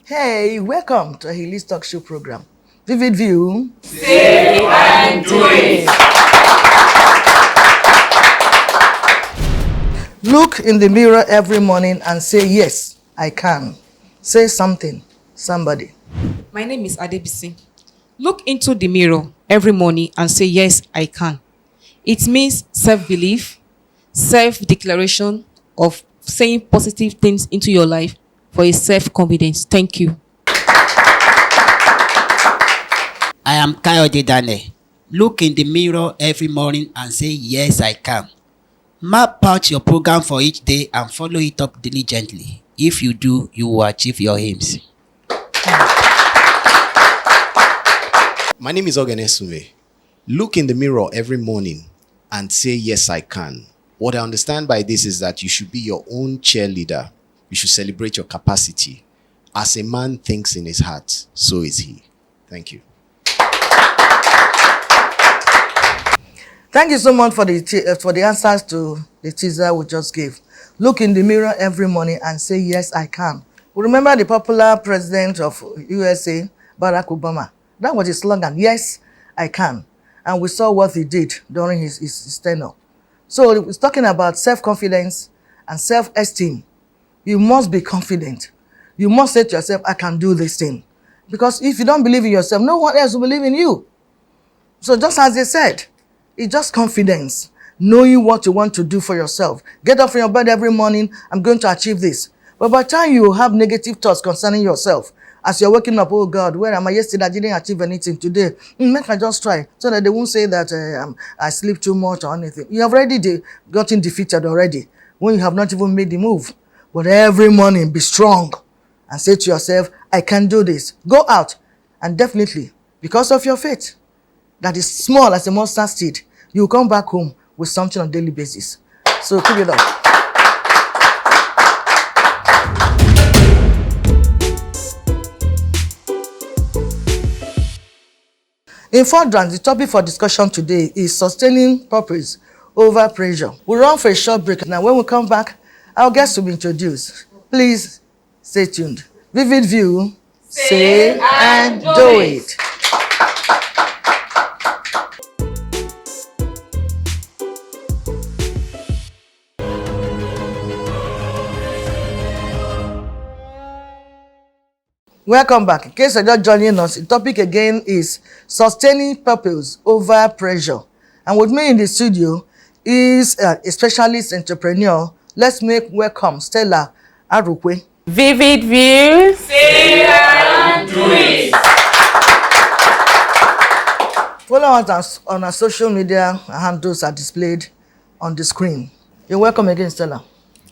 Hey, welcome to a Hilly's Talk Show program. Vivid View. Say and do it. Look in the mirror every morning and say, yes, I can. Say something, somebody. My name is Adebisi. Look into the mirror every morning and say, yes, I can. It means self-belief, self-declaration of saying positive things into your life for a self-confidence. Thank you. I am Kayode Dane. Look in the mirror every morning and say, yes, I can. Map out your program for each day and follow it up diligently. If you do, you will achieve your aims. My name is Ogene Suve. Look in the mirror every morning and say, yes, I can. What I understand by this is that you should be your own cheerleader. You should celebrate your capacity. As a man thinks in his heart, so is he. Thank you. Thank you so much for the answers to the teaser we just gave. Look in the mirror every morning and say, yes, I can. We remember the popular president of USA, Barack Obama. That was his slogan, yes, I can. And we saw what he did during his tenure. So he's talking about self-confidence and self-esteem. You must be confident. You must say to yourself, I can do this thing. Because if you don't believe in yourself, no one else will believe in you. So just as they said, it's just confidence, knowing what you want to do for yourself. Get up from your bed every morning, I'm going to achieve this. But by the time you have negative thoughts concerning yourself, as you're waking up, oh God, where am I? Yesterday I didn't achieve anything. Today, make I just try, so that they won't say that I sleep too much or anything. You have already gotten defeated already when you have not even made the move. But every morning, be strong and say to yourself, I can do this. Go out and definitely, because of your faith, that is small as a mustard seed, you will come back home with something on a daily basis. So keep it up. In furtherance, the topic for discussion today is sustaining purpose over pressure. We'll run for a short break. Now, when we come back, our guests will be introduced. Please stay tuned. Vivid View, say and do it. Welcome back. In case you're just joining us, the topic again is sustaining purpose over pressure. And with me in the studio is a specialist entrepreneur. Let's make welcome Stella Arukwe. Vivid View. Say and do it. Follow us on our social media handles are displayed on the screen. You're welcome again, Stella.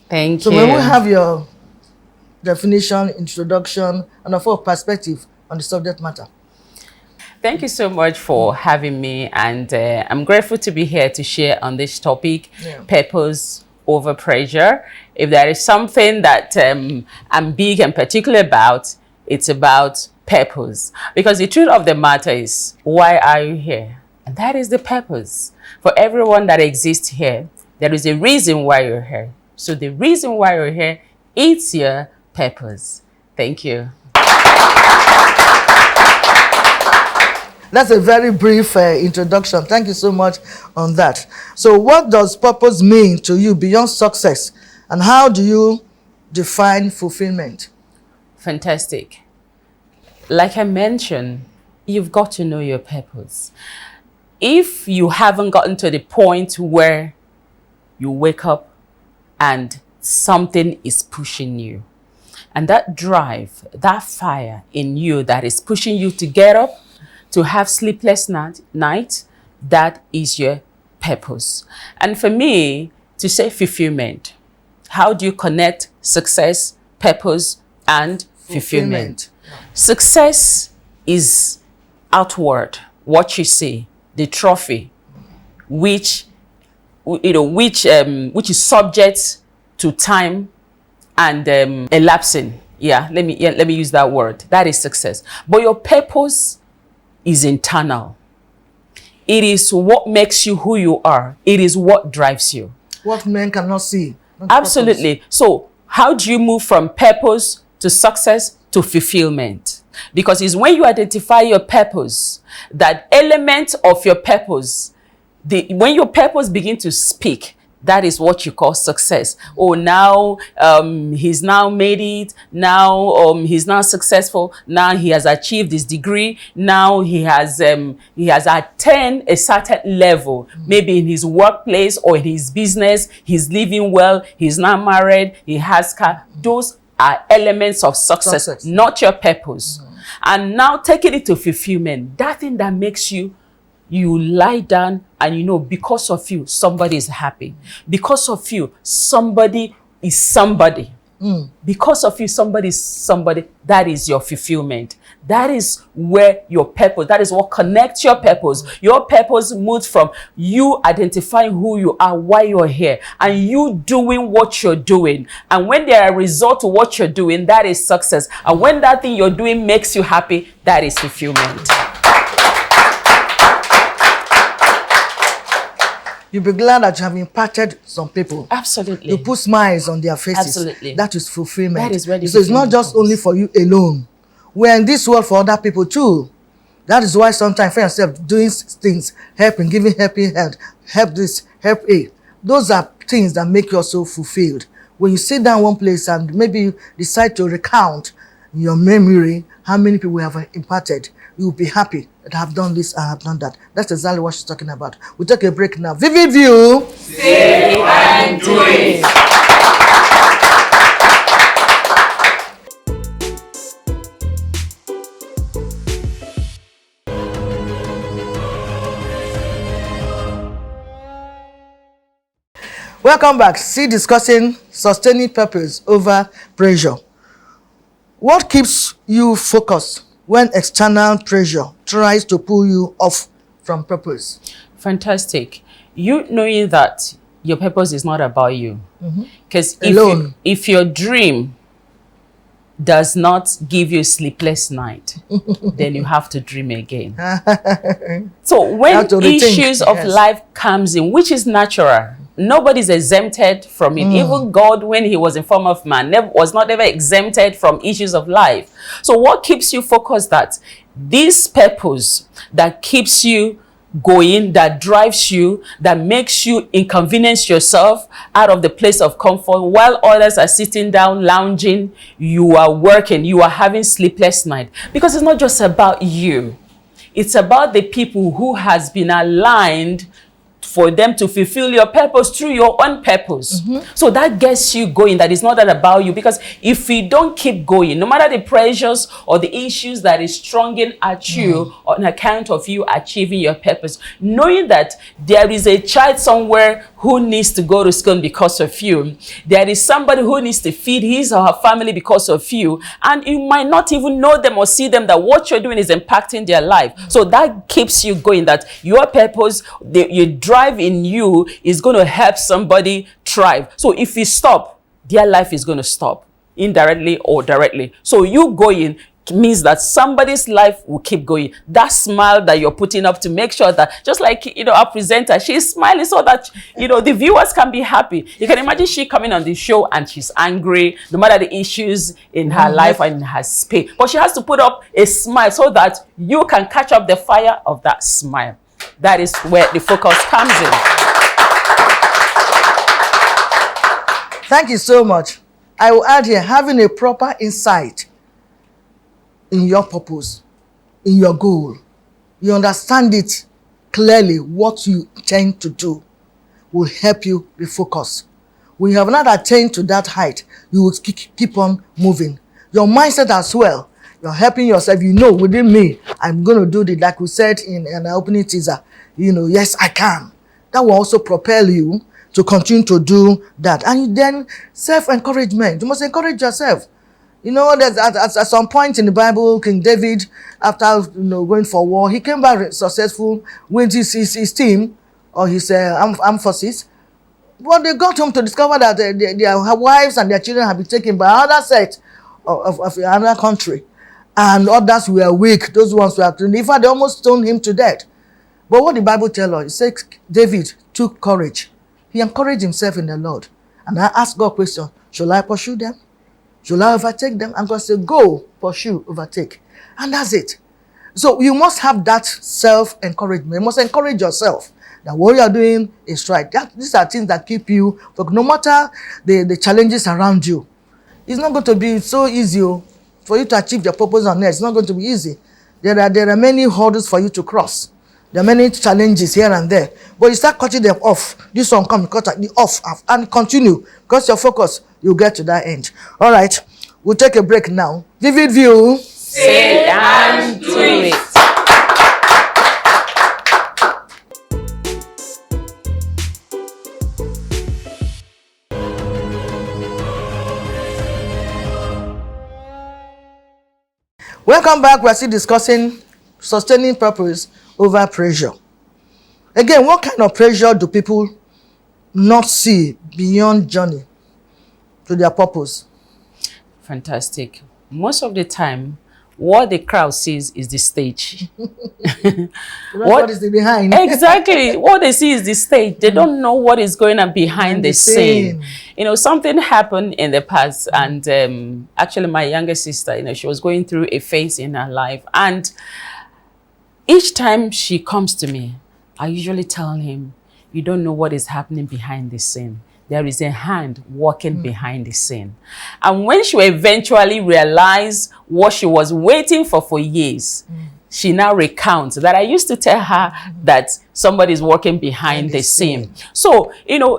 Thank you. So when we have your definition, introduction, and of course perspective on the subject matter. Thank you so much for having me, and I'm grateful to be here to share on this topic, purpose over pressure. If there is something that I'm big and particular about, it's about purpose. Because the truth of the matter is, why are you here? And that is the purpose. For everyone that exists here, there is a reason why you're here. So the reason why you're here is your purpose. Thank you. That's a very brief introduction. Thank you so much on that. So what does purpose mean to you beyond success? And how do you define fulfillment? Fantastic. Like I mentioned, you've got to know your purpose. If you haven't gotten to the point where you wake up and something is pushing you, and that drive, that fire in you that is pushing you to get up, to have sleepless night, that is your purpose. And for me, to say fulfillment, how do you connect success, purpose, and fulfillment? Success is outward, what you see, the trophy, which is subject to time and elapsing. Let me use that word. That is success. But your purpose is internal. It is what makes you who you are. It is what drives you. What men cannot see. Absolutely. So how do you move from purpose to success to fulfillment. Because it's when you identify your purpose, that element of your purpose, when your purpose begin to speak, that is what you call success. Oh, now he's now made it. Now he's now successful. Now he has achieved his degree. Now he has attained a certain level, maybe in his workplace or in his business. He's living well. He's now married. He has car. Those are elements of success. Not your purpose. And now taking it to fulfillment, that thing that makes you lie down and you know, because of you, somebody is happy. Because of you, somebody is somebody. Because of you, somebody is somebody. That is your fulfillment. That is where your purpose, that is what connects your purpose. Your purpose moves from you identifying who you are, why you're here, and you doing what you're doing. And when there are results to what you're doing, that is success. And when that thing you're doing makes you happy, that is fulfillment. You'll be glad that you have impacted some people. Absolutely. You put smiles on their faces. Absolutely. That is fulfillment. That is where the so it's not fulfillment just comes. only for you alone. We're in this world for other people too. That is why sometimes find yourself doing things, helping, giving helping hand, help this, help a. Those are things that make you so fulfilled. When you sit down one place and maybe you decide to recount in your memory how many people have impacted, you will be happy that I have done this, I have done that. That's exactly what she's talking about. We'll take a break now. Vivid View. Say and do it. Welcome back. Still discussing sustaining purpose over pressure. What keeps you focused when external pressure tries to pull you off from purpose? Fantastic. You knowing that your purpose is not about you. Because if your dream does not give you a sleepless night, then you have to dream again. So when issues of life comes in, which is natural, nobody's exempted from it. Even God, when he was in form of man, was not ever exempted from issues of life. So what keeps you focused? That this purpose that keeps you going, that drives you, that makes you inconvenience yourself out of the place of comfort while others are sitting down lounging, you are working, you are having sleepless night. Because it's not just about you. It's about the people who has been aligned for them to fulfill your purpose through your own purpose. So that gets you going. That is not that about you. Because if you don't keep going, no matter the pressures or the issues that is stronging at you on account of you achieving your purpose, knowing that there is a child somewhere who needs to go to school because of you, there is somebody who needs to feed his or her family because of you, and you might not even know them or see them, that what you're doing is impacting their life. So that keeps you going, that your purpose, your drive in you is going to help somebody thrive. So if you stop, their life is going to stop, indirectly or directly. So you going means that somebody's life will keep going. That smile that you're putting up to make sure that, just like, our presenter, she's smiling so that, the viewers can be happy. You can imagine she coming on the show and she's angry, no matter the issues in her life and in her space. But she has to put up a smile so that you can catch up the fire of that smile. That is where the focus comes in. Thank you so much. I will add here, having a proper insight in your purpose, in your goal. You understand it clearly, what you intend to do will help you be focused. When you have not attained to that height, you will keep on moving. Your mindset as well. You're helping yourself. Within me, I'm going to do it. Like we said in an opening teaser, yes, I can. That will also propel you to continue to do that. And then self-encouragement. You must encourage yourself. There's at some point in the Bible, King David, after going for war, he came back successful with his team or his armed forces. But they got home to discover that their wives and their children had been taken by another sect of another country. And others were weak. Those ones were, in fact, they almost stoned him to death. But what the Bible tells us, it says David took courage. He encouraged himself in the Lord. And I asked God a question, shall I pursue them? Should I overtake them? I'm going to say, go, pursue, overtake. And that's it. So you must have that self-encouragement. You must encourage yourself that what you are doing is right. These are things that keep you, no matter the challenges around you. It's not going to be so easy for you to achieve your purpose on earth. It's not going to be easy. There are many hurdles for you to cross. There are many challenges here and there. But you start cutting them off. This one comes, cut the off and continue. Because your focus, you'll get to that end. All right. We'll take a break now. Vivid View. Say and do it. Welcome back. We're still discussing sustaining purpose over pressure. Again, what kind of pressure do people not see beyond journey to their purpose? Fantastic. Most of the time, what the crowd sees is the stage. What is the behind? Exactly. What they see is the stage. They don't know what is going on behind the scene. Something happened in the past, and actually my younger sister, she was going through a phase in her life, and each time she comes to me, I usually tell him, you don't know what is happening behind the scene. There is a hand working behind the scene. And when she eventually realized what she was waiting for years, she now recounts that I used to tell her that somebody is working behind the scene. So,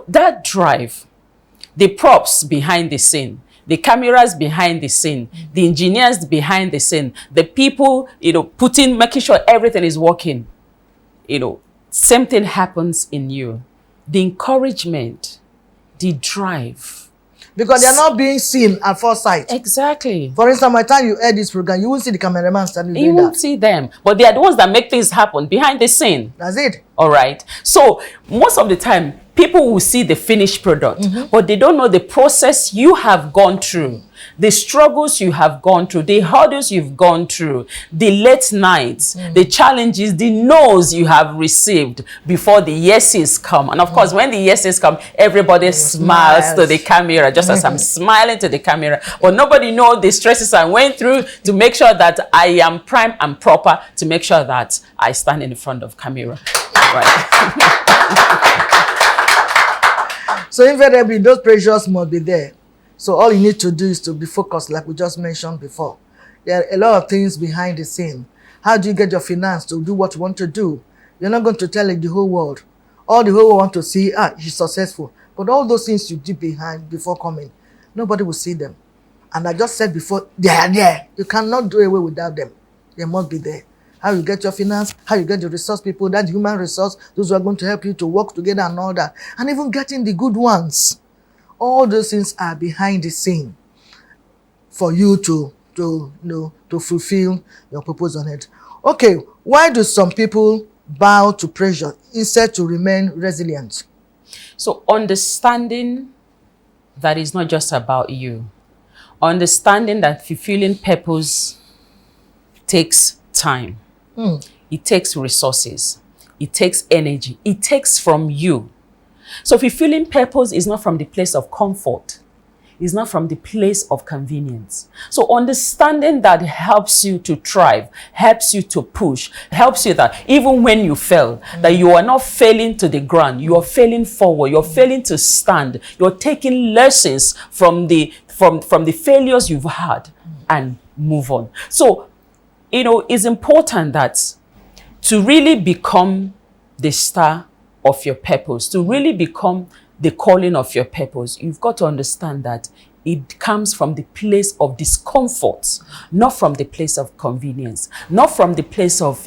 that drive, the props behind the scene, the cameras behind the scene, the engineers behind the scene, the people, making sure everything is working. Same thing happens in you. The encouragement, the drive. Because they are not being seen at first sight. Exactly. For instance, by the time you air this program, you won't see the cameraman standing doing that. You won't see them. But they are the ones that make things happen behind the scene. That's it. All right. So most of the time, people will see the finished product, but they don't know the process you have gone through, the struggles you have gone through, the hurdles you've gone through, the late nights, the challenges, the no's you have received before the yeses come. And of course, when the yeses come, everybody smiles to the camera, just as I'm smiling to the camera. But nobody knows the stresses I went through to make sure that I am prime and proper, to make sure that I stand in front of camera. Right. So invariably, those pressures must be there. So all you need to do is to be focused, like we just mentioned before. There are a lot of things behind the scene. How do you get your finance to do what you want to do? You're not going to tell the whole world. All the whole world want to see, he's successful. But all those things you did behind before coming, nobody will see them. And I just said before, they are there. You cannot do away without them. They must be there. How you get your finance, how you get the resource people, that human resource, those who are going to help you to work together and all that. And even getting the good ones. All those things are behind the scene for you to fulfill your purpose on it. Okay, why do some people bow to pressure instead to remain resilient? So understanding that it's not just about you. Understanding that fulfilling purpose takes time. It takes resources. It takes energy. It takes from you. So fulfilling purpose is not from the place of comfort. It's not from the place of convenience. So understanding that helps you to thrive, helps you to push, helps you that even when you fail, that you are not failing to the ground, you are failing forward, you're failing to stand, you're taking lessons from the failures you've had and move on. So, it's important that to really become the star of your purpose, to really become the calling of your purpose, you've got to understand that it comes from the place of discomfort, not from the place of convenience, not from the place of,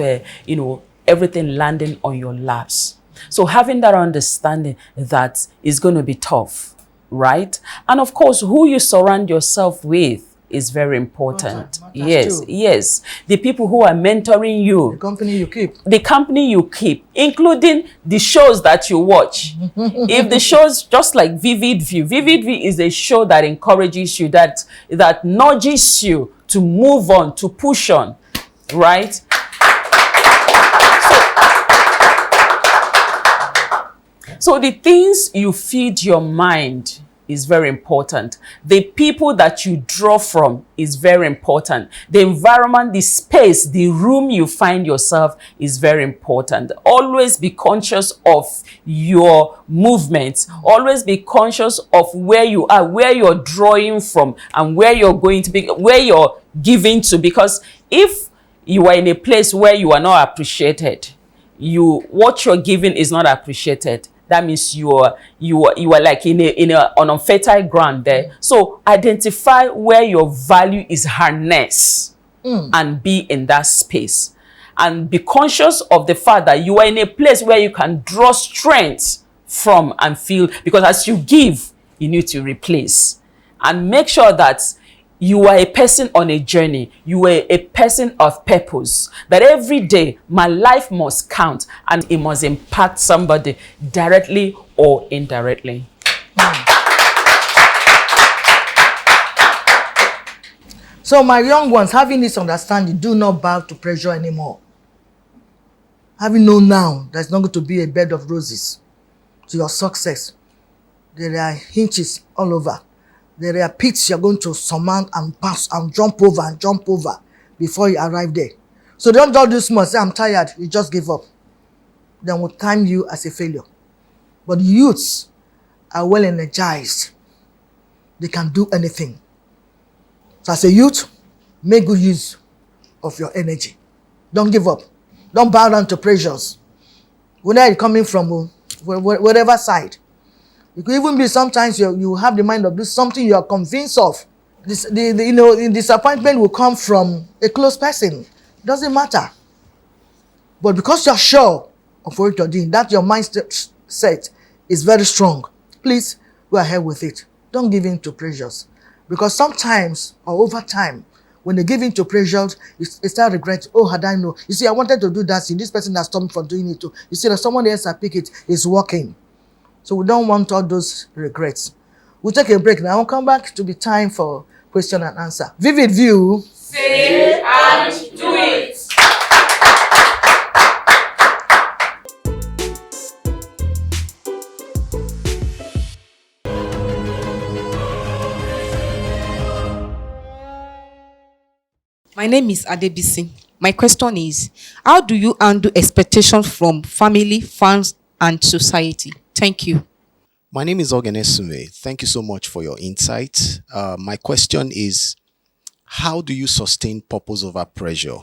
everything landing on your laps. So having that understanding that is going to be tough, right? And of course, who you surround yourself with is very important. Yes. The people who are mentoring you. The company you keep. The company you keep, including the shows that you watch. If the shows, just like Vivid View is a show that encourages you, that nudges you to move on, to push on, right? So the things you feed your mind is very important. The people that you draw from is very important. The environment, the space, the room you find yourself is very important. Always be conscious of your movements. Always be conscious of where you are, where you're drawing from, and where you're going to be, where you're giving to. Because if you are in a place where you are not appreciated, what you're giving is not appreciated, that means you are like on unfertile ground there. So identify where your value is harnessed and be in that space. And be conscious of the fact that you are in a place where you can draw strength from and feel, because as you give, you need to replace. And make sure that you are a person on a journey. You are a person of purpose. That every day, my life must count and it must impact somebody directly or indirectly. So my young ones, having this understanding, do not bow to pressure anymore. Having known now there's not going to be a bed of roses to your success. There are hinges all over. There are pits you're going to surmount and pass and jump over before you arrive there. So don't do small, say I'm tired, you just give up. Then we'll time you as a failure. But youths are well energized. They can do anything. So as a youth, make good use of your energy. Don't give up. Don't bow down to pressures. Whether you're coming from whatever side. It could even be sometimes you have the mind of doing something you are convinced of. Disappointment will come from a close person. It doesn't matter. But because you're sure of what you're doing, that your mindset is very strong, please go ahead with it. Don't give in to pressures. Because sometimes, or over time, when they give in to pressures, you start regretting, oh, had I known. You see, I wanted to do that. See, this person has stopped me from doing it too. You see, that someone else has picked it, is working. So we don't want all those regrets. We'll take a break now. We'll come back to be time for question and answer. Vivid View. Say and do it. My name is Adebisi. My question is, how do you handle expectations from family, fans, and society? Thank you. My name is Ogenesume. Thank you so much for your insight. My question is, how do you sustain purpose over pressure?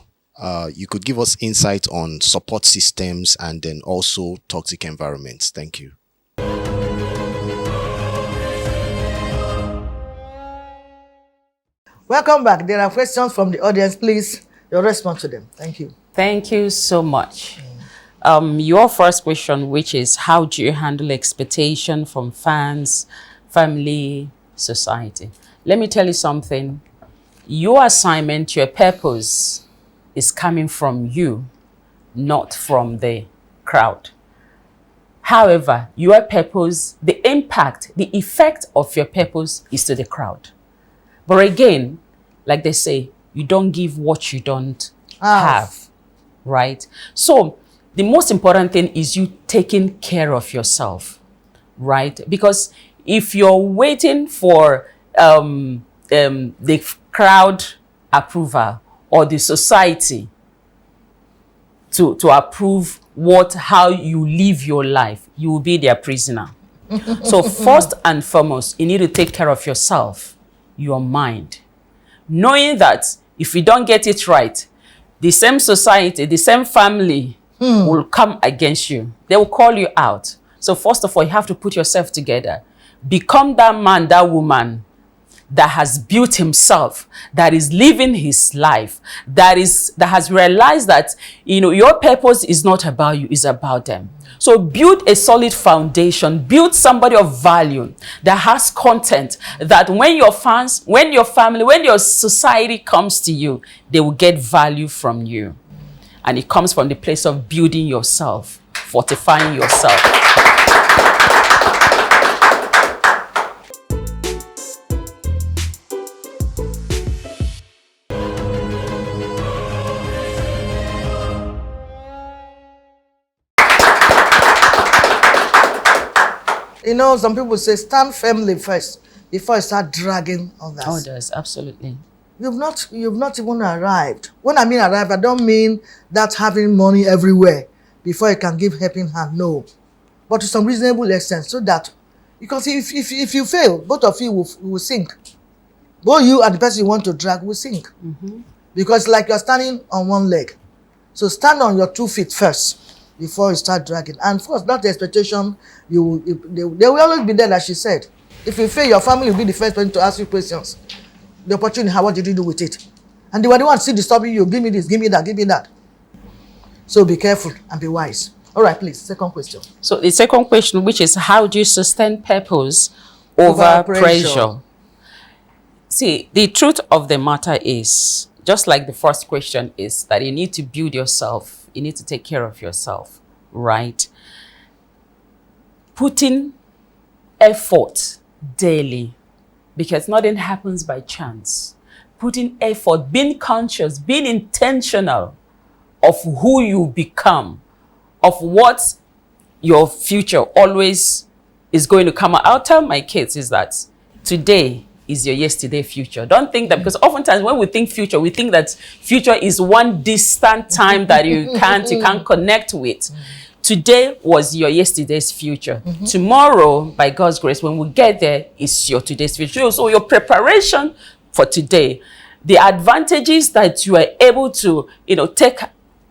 You could give us insight on support systems and then also toxic environments. Thank you. Welcome back. There are questions from the audience. Please, your response to them. Thank you. Thank you so much. Your first question, which is how do you handle expectation from fans, family, society? Let me tell you something. Your assignment, your purpose is coming from you, not from the crowd. However, your purpose, the impact, the effect of your purpose is to the crowd. But again, like they say, you don't give what you don't have, right? So the most important thing is you taking care of yourself, right? Because if you're waiting for the crowd approval or the society to approve how you live your life, you will be their prisoner. So first and foremost, you need to take care of yourself, your mind, knowing that if you don't get it right, the same society, the same family will come against you. They will call you out. So first of all, you have to put yourself together. Become that man, that woman that has built himself, that is living his life, that has realized that, your purpose is not about you, it's about them. So build a solid foundation, build somebody of value that has content, that when your fans, when your family, when your society comes to you, they will get value from you. And it comes from the place of building yourself, fortifying yourself. You know, some people say stand firmly first before you start dragging others. Others, absolutely. You've not even arrived. When I mean arrived, I don't mean that having money everywhere before you can give helping hand. No, but to some reasonable extent, so that, because if you fail, both of you will sink. Both you and the person you want to drag will sink. Because like you're standing on one leg. So stand on your 2 feet first before you start dragging. And of course, that's the expectation. They will always be there, like she said. If you fail, your family will be the first person to ask you questions. The opportunity, what did you do with it? And they were the ones still disturbing you. Give me this, give me that, give me that. So be careful and be wise. All right, please, second question. So the second question, which is, how do you sustain purpose over pressure? See, the truth of the matter is, just like the first question, is that you need to build yourself. You need to take care of yourself, right? Putting effort daily, because nothing happens by chance. Putting effort, being conscious, being intentional of who you become, of what your future always is going to come out. I'll tell my kids is that today is your yesterday future. Don't think that, because oftentimes when we think future, we think that future is one distant time that you can't connect with. Today was your yesterday's future. Tomorrow, by God's grace, when we get there, is your today's future. So your preparation for today, the advantages that you are able to, take,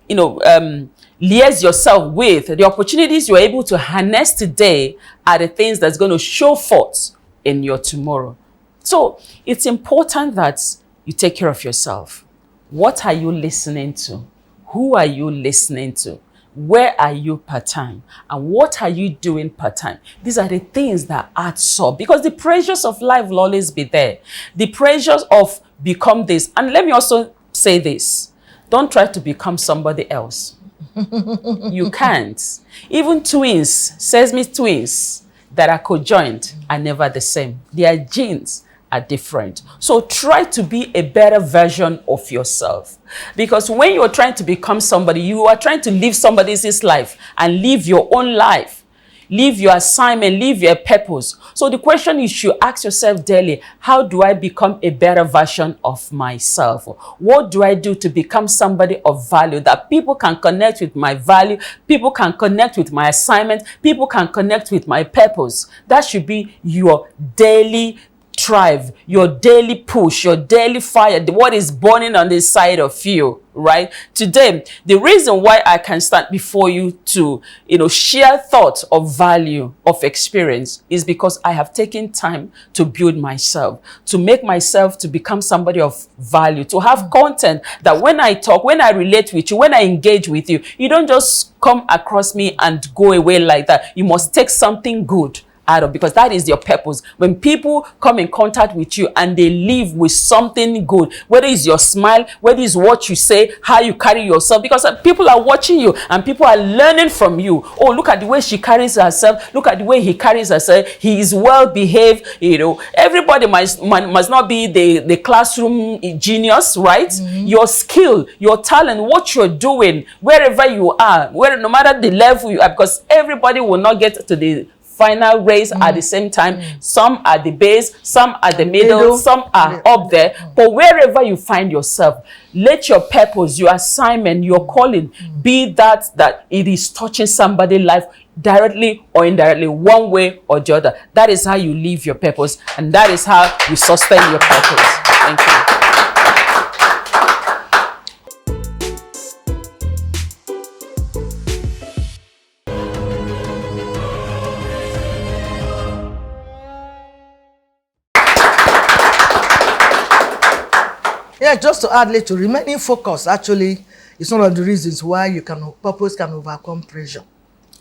liaise yourself with, the opportunities you are able to harness today are the things that's going to show forth in your tomorrow. So it's important that you take care of yourself. What are you listening to? Who are you listening to? Where are you part-time? And what are you doing part-time? These are the things that add up, because the pressures of life will always be there. The pressures of become this. And let me also say this. Don't try to become somebody else. You can't. Even twins, sesame twins that are conjoined are never the same. Their genes are different. So try to be a better version of yourself. Because when you're trying to become somebody, you are trying to live somebody else's life and live your own life. Live your assignment, live your purpose. So the question you should ask yourself daily, how do I become a better version of myself? What do I do to become somebody of value, that people can connect with my value, people can connect with my assignment, people can connect with my purpose? That should be your daily drive, your daily push, your daily fire, what is burning on the side of you, right? Today, the reason why I can stand before you to, share thoughts of value, of experience, is because I have taken time to build myself, to make myself to become somebody of value, to have content that when I talk, when I relate with you, when I engage with you, you don't just come across me and go away like that. You must take something good out of, because that is your purpose. When people come in contact with you and they leave with something good, whether it's your smile, whether it's what you say, how you carry yourself, because people are watching you and people are learning from you. Oh, look at the way she carries herself, look at the way he carries herself, he is well behaved. Everybody must not be the classroom genius, right? Your skill, your talent, what you're doing, wherever you are, no matter the level you are, because everybody will not get to the final race at the same time. Some are the base, some are the middle, some are up there. But wherever you find yourself, let your purpose, your assignment, your calling be that it is touching somebody's life directly or indirectly, one way or the other. That is how you live your purpose, and that is how you sustain your purpose. Thank you. Yeah, just to add little, remaining focused actually is one of the reasons why purpose can overcome pressure.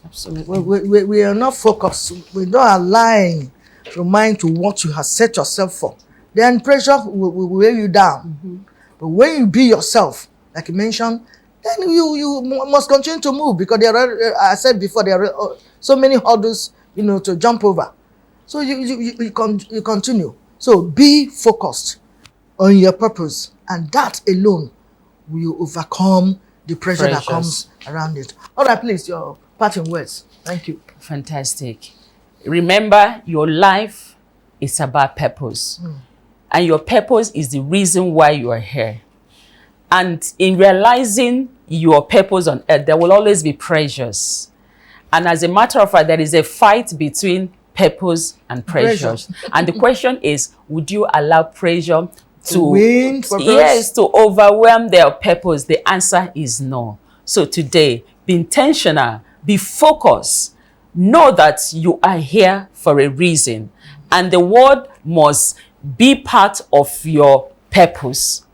Absolutely. We are not focused. We don't align your mind to what you have set yourself for. Then pressure will weigh you down. But when you be yourself, like you mentioned, then you must continue to move, because I said before, there are so many hurdles, to jump over. So you continue. So be focused on your purpose, and that alone will overcome the pressure that comes around it. All right, please, your parting words. Thank you. Fantastic. Remember, your life is about purpose. And your purpose is the reason why you are here. And in realizing your purpose on earth, there will always be pressures. And as a matter of fact, there is a fight between purpose and pressures. And the question is, would you allow pressure to win purpose? Yes, to overwhelm their purpose? The answer is no. So today, be intentional, be focused. Know that you are here for a reason. And the word must be part of your purpose.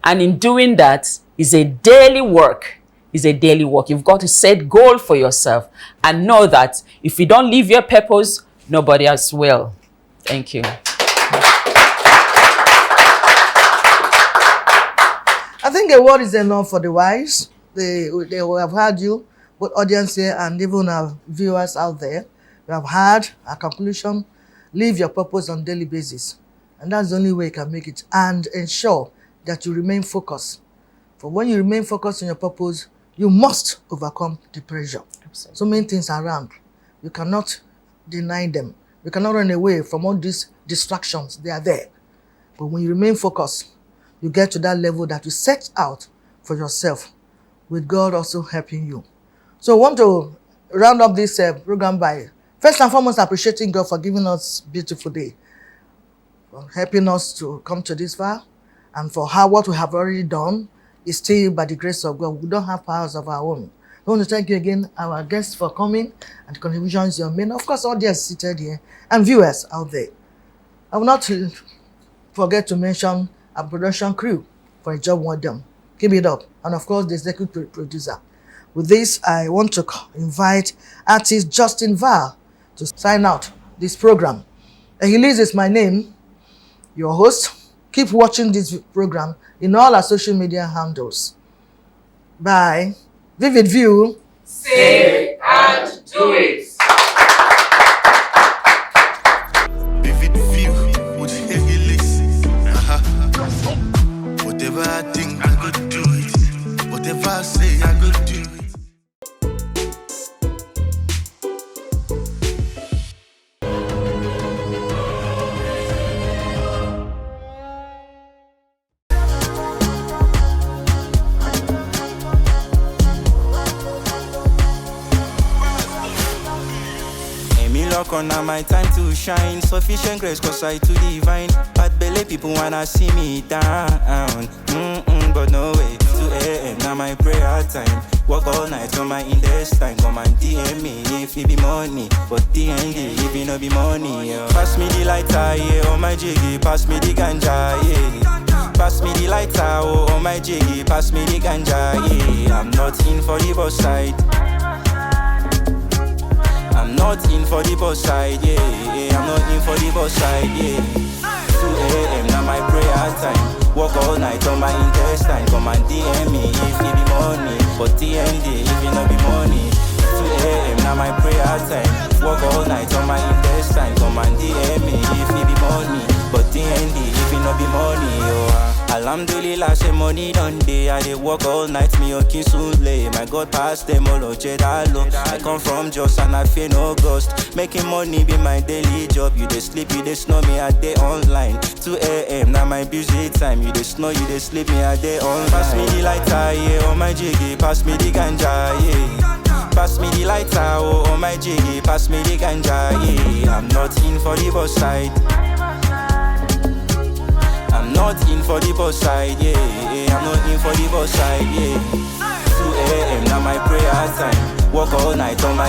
And in doing that, is a daily work. Is a daily work. You've got to set goal for yourself and know that if you don't live your purpose, nobody else will. Thank you. I think a word is enough for the wise. They will have heard you, both audience here and even our viewers out there. We have heard our conclusion. Live your purpose on a daily basis. And that's the only way you can make it. And ensure that you remain focused. For when you remain focused on your purpose, you must overcome the pressure. Absolutely. So many things around. You cannot deny them. You cannot run away from all these distractions. They are there. But when you remain focused, you get to that level that you set out for yourself, with God also helping you. So I want to round up this program by first and foremost appreciating God for giving us a beautiful day, for helping us to come to this far, and for what we have already done is still by the grace of God. We don't have powers of our own. I want to thank you again, our guests, for coming and the contributions you have made. Of course, audience seated here and viewers out there. I will not forget to mention our production crew for a job well done. Keep it up. And of course, the executive producer. With this, I want to invite artist Justin Val to sign out this program. Elise is my name, your host. Keep watching this program in all our social media handles. Bye. Vivid View. Say and do it. Vivid view with heavy lists. Whatever I think, I could do it. Whatever I say, I could do it. On my time to shine, sufficient grace cause I too divine. Bad belly people wanna see me down. But no way, 2 a.m. now my prayer time. Work all night on my intestine. Come and DM me if it be money, but DND if it no be money. Yeah. Pass me the lighter, yeah, on my jiggy. Pass me the ganja, yeah. Pass me the lighter, oh, on my jiggy. Pass me the ganja, yeah. I'm not in for the boss side. I'm not in for the boss side, yeah. I'm not in for the boss side, yeah. 2 a.m. now my prayer time. Work all night on my intestine. Come and DM me if it be money, but TND if it no be money. 2 a.m. now my prayer time. Work all night on my intestine. Come and DM me if it be money, but TND if it no be money, oh. Alhamdulillah, say money done day. I dey work all night, me okay soon lay. My God past them all jedalo. I come from Jos and I fear no ghost. Making money be my daily job. You dey sleep, you dey snore me, I dey online. 2 a.m. now my busy time. You dey snore, you dey sleep me, I dey online. Pass me the lighter, yeah, on my jiggy. Pass me the ganja, yeah. Pass me the lighter, oh, on my jiggy. Pass me the ganja, yeah. I'm not in for the boss side. I'm not in for the boss side, yeah. I'm not in for the boss side, yeah. 2 a.m. now my prayer time. Work all night on my